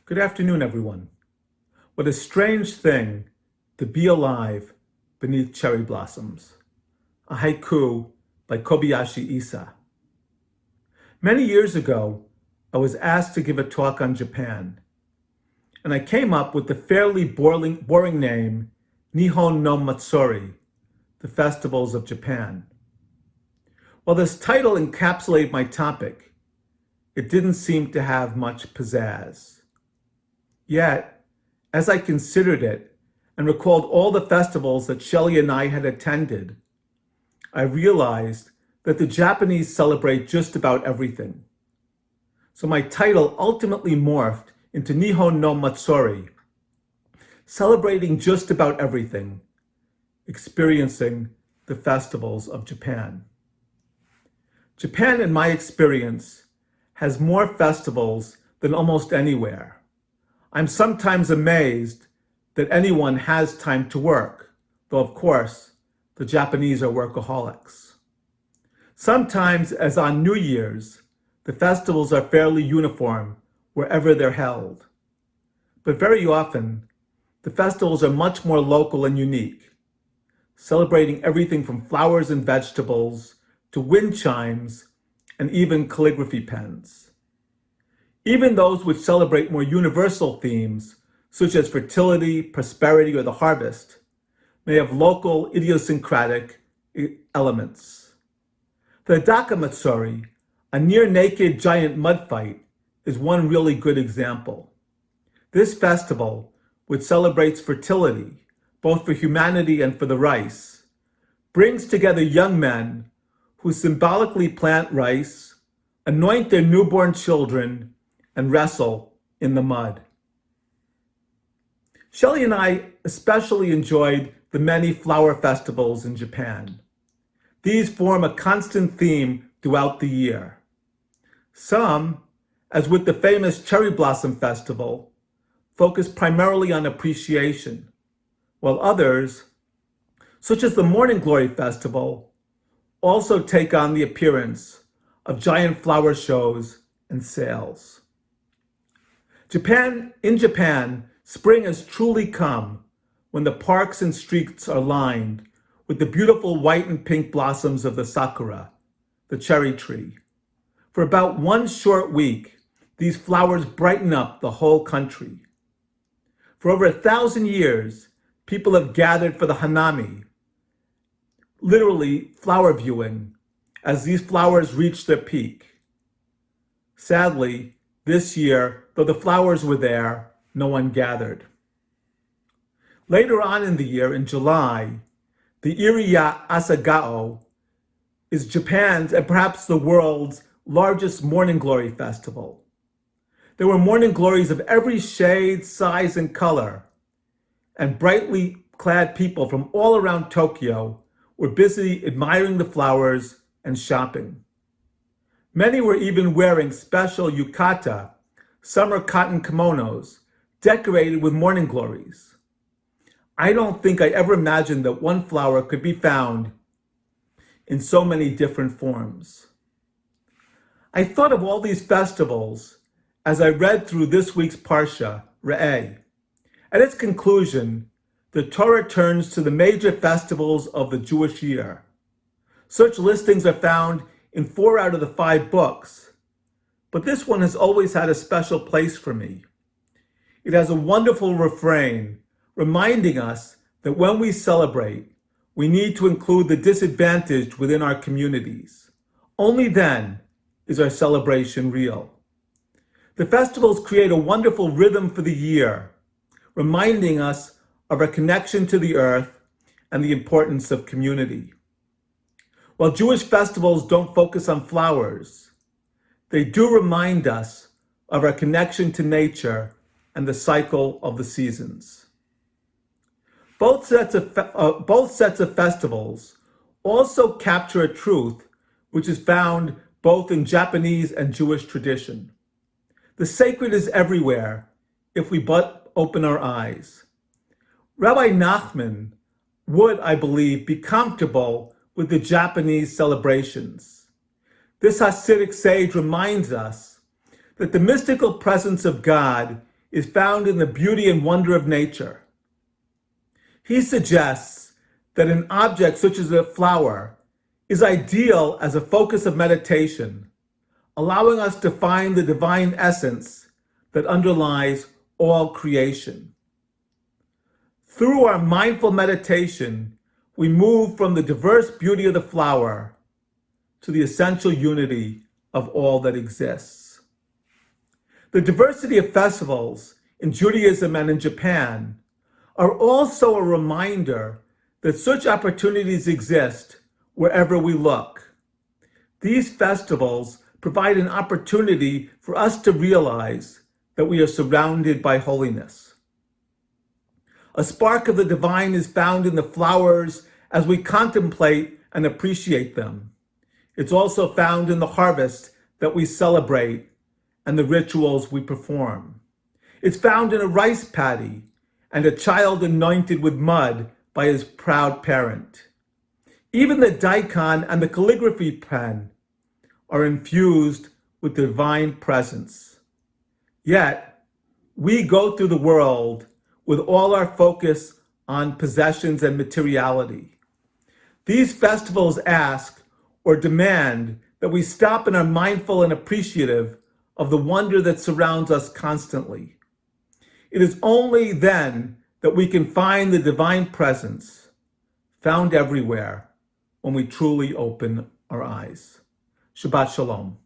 Good afternoon, everyone. What a strange thing to be alive beneath cherry blossoms. A haiku by Kobayashi Isa. Many years ago, I was asked to give a talk on Japan, and I came up with the fairly boring name Nihon no Matsuri, the festivals of Japan. While this title encapsulated my topic, it didn't seem to have much pizzazz. Yet, as I considered it and recalled all the festivals that Shelley and I had attended, I realized that the Japanese celebrate just about everything. So my title ultimately morphed into Nihon no Matsuri, celebrating just about everything, experiencing the festivals of Japan. Japan, in my experience, has more festivals than almost anywhere. I'm sometimes amazed that anyone has time to work, though of course, the Japanese are workaholics. Sometimes, as on New Year's, the festivals are fairly uniform wherever they're held. But very often, the festivals are much more local and unique, celebrating everything from flowers and vegetables to wind chimes and even calligraphy pens. Even those which celebrate more universal themes, such as fertility, prosperity, or the harvest, may have local idiosyncratic elements. The Hidaka Matsuri, a near-naked giant mud fight, is one really good example. This festival, which celebrates fertility, both for humanity and for the rice, brings together young men who symbolically plant rice, anoint their newborn children, and wrestle in the mud. Shelley and I especially enjoyed the many flower festivals in Japan. These form a constant theme throughout the year. Some, as with the famous Cherry Blossom Festival, focus primarily on appreciation, while others, such as the Morning Glory Festival, also take on the appearance of giant flower shows and sales. In Japan, spring has truly come when the parks and streets are lined with the beautiful white and pink blossoms of the sakura, the cherry tree. For about one short week, these flowers brighten up the whole country. For over 1,000 years, people have gathered for the hanami, literally flower viewing, as these flowers reach their peak. Sadly, this year, though the flowers were there, no one gathered. Later on in the year, in July, the Iriya Asagao is Japan's and perhaps the world's largest morning glory festival. There were morning glories of every shade, size, and color, and brightly clad people from all around Tokyo were busy admiring the flowers and shopping. Many were even wearing special yukata, summer cotton kimonos, decorated with morning glories. I don't think I ever imagined that one flower could be found in so many different forms. I thought of all these festivals as I read through this week's Parshat, Rabbi. At its conclusion, the Torah turns to the major festivals of the Jewish year. Such listings are found in 4 out of the 5 books, but this one has always had a special place for me. It has a wonderful refrain reminding us that when we celebrate, we need to include the disadvantaged within our communities. Only then is our celebration real. The festivals create a wonderful rhythm for the year, reminding us of our connection to the earth and the importance of community. While Jewish festivals don't focus on flowers, they do remind us of our connection to nature and the cycle of the seasons. Both sets of festivals also capture a truth which is found both in Japanese and Jewish tradition. The sacred is everywhere if we but open our eyes. Rabbi Nachman would, I believe, be comfortable with the Japanese celebrations. This Hasidic sage reminds us that the mystical presence of God is found in the beauty and wonder of nature. He suggests that an object such as a flower is ideal as a focus of meditation, allowing us to find the divine essence that underlies all creation. Through our mindful meditation, we move from the diverse beauty of the flower to the essential unity of all that exists. The diversity of festivals in Judaism and in Japan are also a reminder that such opportunities exist wherever we look. These festivals provide an opportunity for us to realize that we are surrounded by holiness. A spark of the divine is found in the flowers as we contemplate and appreciate them. It's also found in the harvest that we celebrate and the rituals we perform. It's found in a rice paddy and a child anointed with mud by his proud parent. Even the daikon and the calligraphy pen are infused with divine presence. Yet, we go through the world with all our focus on possessions and materiality. These festivals ask or demand that we stop and are mindful and appreciative of the wonder that surrounds us constantly. It is only then that we can find the divine presence found everywhere when we truly open our eyes. Shabbat Shalom.